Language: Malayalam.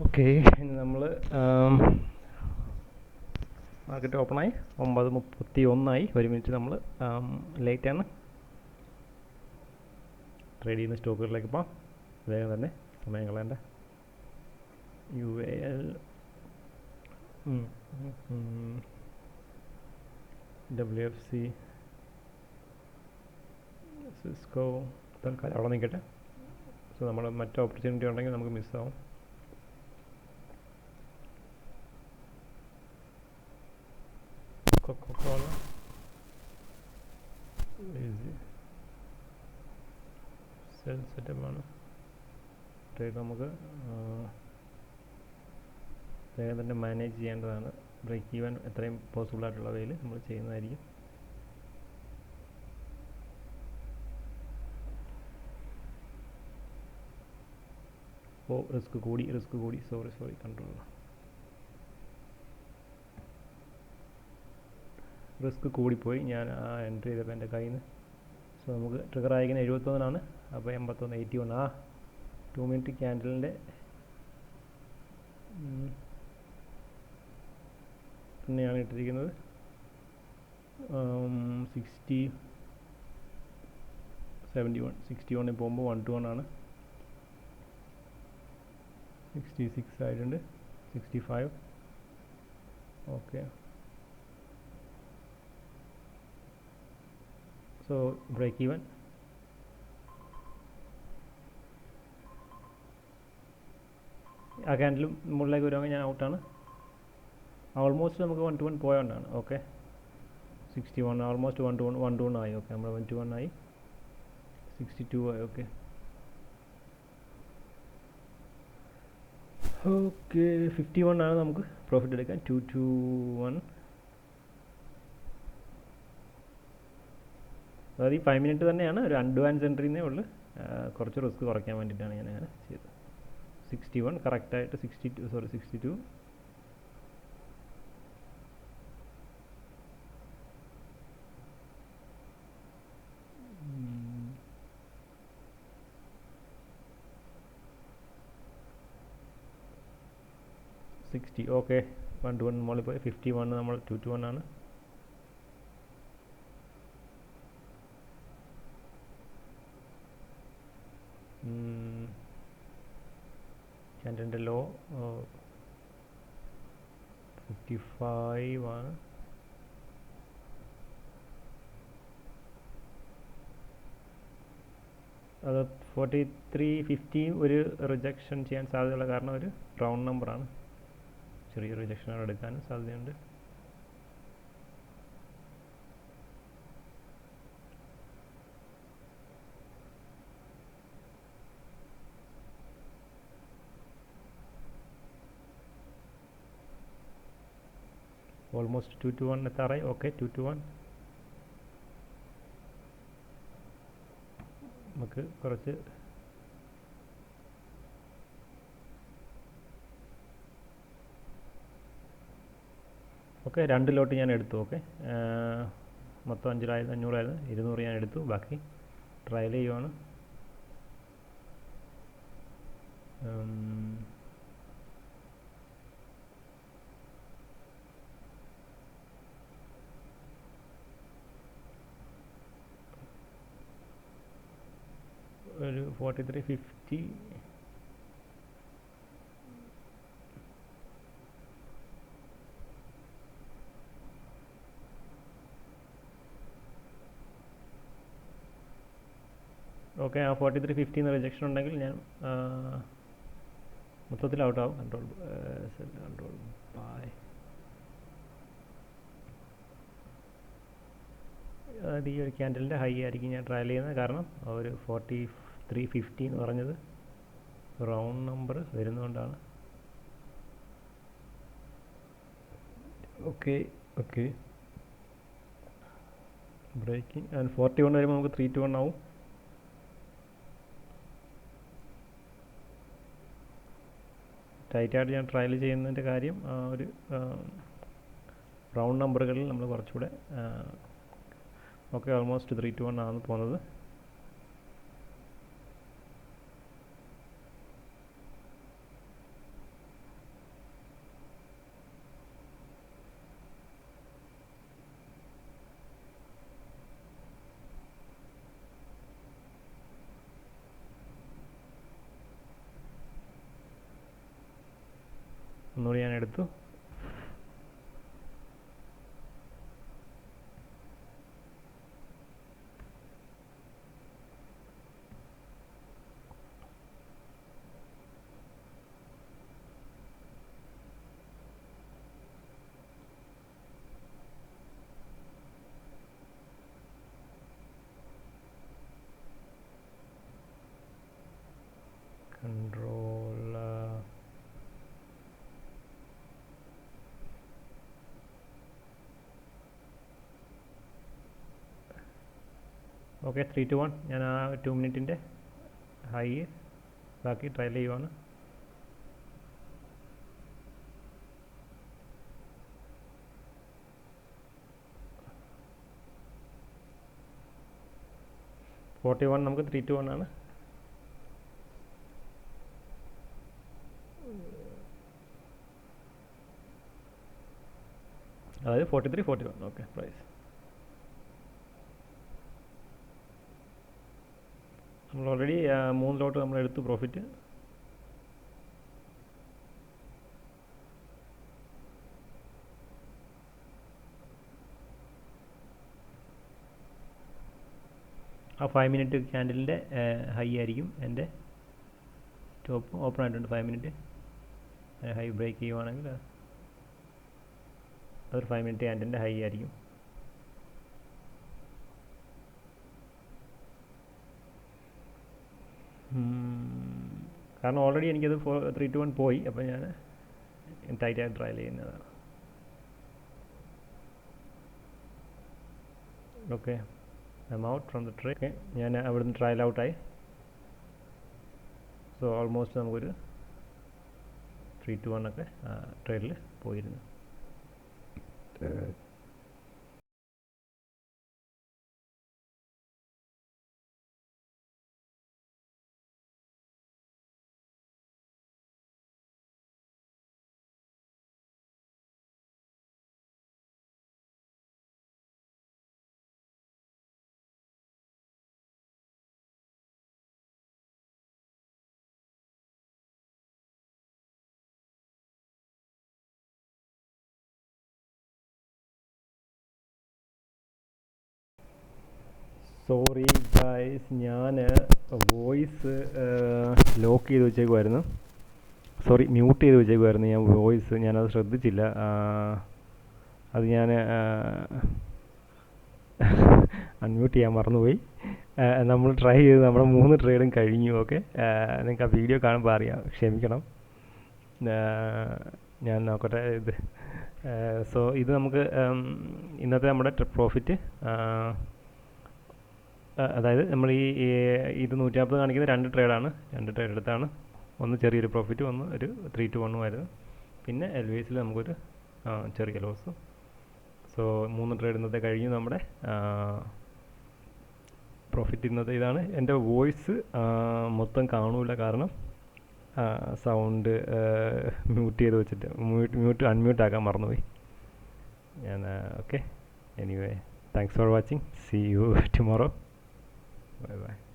ഓക്കെ, ഇനി നമ്മൾ മാർക്കറ്റ് ഓപ്പണായി 9:31 1 മിനിറ്റ് നമ്മൾ ലേറ്റാണ്. ട്രേഡ് ചെയ്യുന്ന സ്റ്റോക്കുകളിലേക്ക് പോകാം. വേഗം തന്നെ സമയം കളയണ്ട. UAL, WFC, സിസ്കോ തൽക്കാലം അവിടെ നിൽക്കട്ടെ. സോ നമ്മൾ മറ്റ് ഓപ്പർച്യൂണിറ്റി ഉണ്ടെങ്കിൽ നമുക്ക് മിസ്സാവും. കൊക്കോകോള സെൽ സെറ്റപ്പാണ്. ട്രേഡ് നമുക്ക് വേഗം തന്നെ മാനേജ് ചെയ്യേണ്ടതാണ്. ബ്രേക്ക് ഈവൻ എത്രയും പോസിബിൾ ആയിട്ടുള്ള വേയിൽ നമ്മൾ ചെയ്യുന്നതായിരിക്കും. റിസ്ക് കൂടി സോറി കൺട്രോൾ. റിസ്ക് കൂടിപ്പോയി. ഞാൻ എൻട്രി ചെയ്തപ്പോൾ എൻ്റെ കയ്യിൽ നിന്ന്. സോ നമുക്ക് ട്രിഗർ അയക്കുന്നത് 71 അപ്പോൾ 81 81 2 മിനിറ്റ് ക്യാൻഡലിൻ്റെ തന്നെയാണ് ഇട്ടിരിക്കുന്നത്. 61 പോകുമ്പോൾ 1 to 1 ആണ്. 66 ആയിട്ടുണ്ട്. 65 ഓക്കെ. സോ ബ്രേക്ക് ഈവൻ ആ ക്യാൻഡിലും മുകളിലേക്ക് വരുവാണെങ്കിൽ ഞാൻ ഔട്ടാണ്. ഓൾമോസ്റ്റ് നമുക്ക് 1 to 1 പോയോണ്ടാണ്. ഓക്കെ, 61 ഓൾമോസ്റ്റ് 1 to 1 ആയി. ഓക്കെ, നമ്മൾ 1 to 1 ആയി. 62 ആയി. ഓക്കെ ഓക്കെ 51 ആണ് നമുക്ക് പ്രോഫിറ്റ് എടുക്കാൻ. 2 to 1. അതായത് ഈ 5 മിനിറ്റ് തന്നെയാണ് ഒരു അഡ്വാൻസ് എൻട്രിന്നേ ഉള്ളൂ. കുറച്ച് റിസ്ക് കുറയ്ക്കാൻ വേണ്ടിയിട്ടാണ് ഞാൻ അങ്ങനെ ചെയ്തത്. 61 കറക്റ്റായിട്ട് 62 60 ഓക്കെ. 1 to 1 മുകളിൽ പോയി. 51 നമ്മൾ 2 to 1 ആണ്. ക്യാൻഡലിൻ്റെ ലോ 55 ആണ്. അത് 43.50 ഒരു റിജക്ഷൻ ചെയ്യാൻ സാധ്യതയുള്ള കാരണം ഒരു റൗണ്ട് നമ്പറാണ്. ചെറിയ റിജക്ഷൻ എടുക്കാനും സാധ്യതയുണ്ട്. ഓൾമോസ്റ്റ് 2 to 1 എത്താറായി. ഓക്കെ, 2 to 1 നമുക്ക് കുറച്ച് ഓക്കെ 2 ലോട്ട് ഞാൻ എടുത്തു. ഓക്കെ, മൊത്തം 500 ആയിരുന്നു. 200 ഞാൻ എടുത്തു. ബാക്കി ട്രയൽ ചെയ്യുവാണ്. ഒരു 43.50 ഓക്കെ. ആ 43.50 റിജക്ഷൻ ഉണ്ടെങ്കിൽ ഞാൻ മൊത്തത്തിൽ ഔട്ടാവും. Control by. അത് ഈ ഒരു ക്യാൻഡലിൻ്റെ ഹൈ ആയിരിക്കും ഞാൻ ട്രയൽ ചെയ്യുന്നത്. കാരണം ഒരു 43.50 എന്ന് പറഞ്ഞത് റൗണ്ട് നമ്പർ വരുന്നതുകൊണ്ടാണ്. ഓക്കെ ഓക്കെ ബ്രേക്കിംഗ് ആൻഡ് 41 വരുമ്പോൾ നമുക്ക് 3 to 1 ആവും. ടൈറ്റായിട്ട് ഞാൻ ട്രയൽ ചെയ്യുന്നതിൻ്റെ കാര്യം ഒരു റൗണ്ട് നമ്പറുകളിൽ നമ്മൾ കുറച്ചുകൂടെ ഓക്കെ ഓൾമോസ്റ്റ് 3 to 1 ആണ് പോകുന്നത്. ഒന്നുകൂടി ഞാൻ എടുത്തു. control ഓക്കെ 3 to 1 ഞാൻ ആ 2 മിനിറ്റിൻ്റെ ഹൈ ബാക്കി ട്രയൽ ചെയ്യുവാണ്. $41 നമുക്ക് 3 to 1 ആണ്. അതായത് 43-41. ഓക്കെ പ്രൈസ് നമ്മൾ ഓൾറെഡി 3 ലോട്ട് നമ്മൾ എടുത്തു പ്രോഫിറ്റ്. ആ 5 മിനിറ്റ് ക്യാൻഡലിൻ്റെ ഹൈ ആയിരിക്കും എൻ്റെ ടോപ്പ് ഓപ്പൺ ആയിട്ടുണ്ട്. 5 മിനിറ്റ് ഹൈ ബ്രേക്ക് ചെയ്യുവാണെങ്കിൽ അതൊരു 5 മിനിറ്റ് ക്യാൻഡലിൻ്റെ ഹൈ ആയിരിക്കും. കാരണം ഓൾറെഡി എനിക്കത് 3 to 1 പോയി. അപ്പോൾ ഞാൻ ടൈറ്റായിട്ട് ട്രയൽ ചെയ്യുന്നതാണ്. Okay I M out from the trait. Okay ഞാൻ അവിടുന്ന് ട്രയൽ ഔട്ടായി. സോ ഓൾമോസ്റ്റ് നമുക്കൊരു 3 to 1 ഒക്കെ ട്രേഡിൽ പോയിരുന്നു. സോറി ഗൈസ്, ഞാൻ വോയിസ് ലോക്ക് ചെയ്ത് വെച്ചേക്കുമായിരുന്നു. സോറി മ്യൂട്ട് ചെയ്ത് വെച്ചേക്കുമായിരുന്നു ഞാൻ വോയിസ്. ഞാനത് ശ്രദ്ധിച്ചില്ല. അത് ഞാൻ അൺമ്യൂട്ട് ചെയ്യാൻ മറന്നുപോയി. നമ്മൾ ട്രൈ ചെയ്ത് നമ്മുടെ 3 ട്രേഡും കഴിഞ്ഞു. ഓക്കെ നിങ്ങൾക്ക് ആ വീഡിയോ കാണുമ്പോൾ അറിയാം, ക്ഷമിക്കണം. ഞാൻ നോക്കട്ടെ ഇത്. സോ ഇത് നമുക്ക് ഇന്നത്തെ നമ്മുടെ പ്രോഫിറ്റ്, അതായത് നമ്മൾ ഈ ഇത് 150 കാണിക്കുന്ന 2 ട്രേഡാണ്. 2 ട്രേഡ് എടുത്താണ്. ഒന്ന് ചെറിയൊരു പ്രോഫിറ്റ്, ഒന്ന് ഒരു 3 to 1 ആയിരുന്നു. പിന്നെ LVSൽ നമുക്കൊരു ചെറിയ ലോസ്. സോ 3 ട്രേഡ് ഇന്നത്തെ കഴിഞ്ഞു നമ്മുടെ പ്രോഫിറ്റ് ഇന്നത്തെ ഇതാണ്. എൻ്റെ വോയിസ് മൊത്തം കാണൂല, കാരണം സൗണ്ട് മ്യൂട്ട് ചെയ്ത് വെച്ചിട്ട് അൺമ്യൂട്ട് ആക്കാൻ മറന്നുപോയി ഞാൻ. Okay anyway, thanks for watching. See you tomorrow. Bye bye.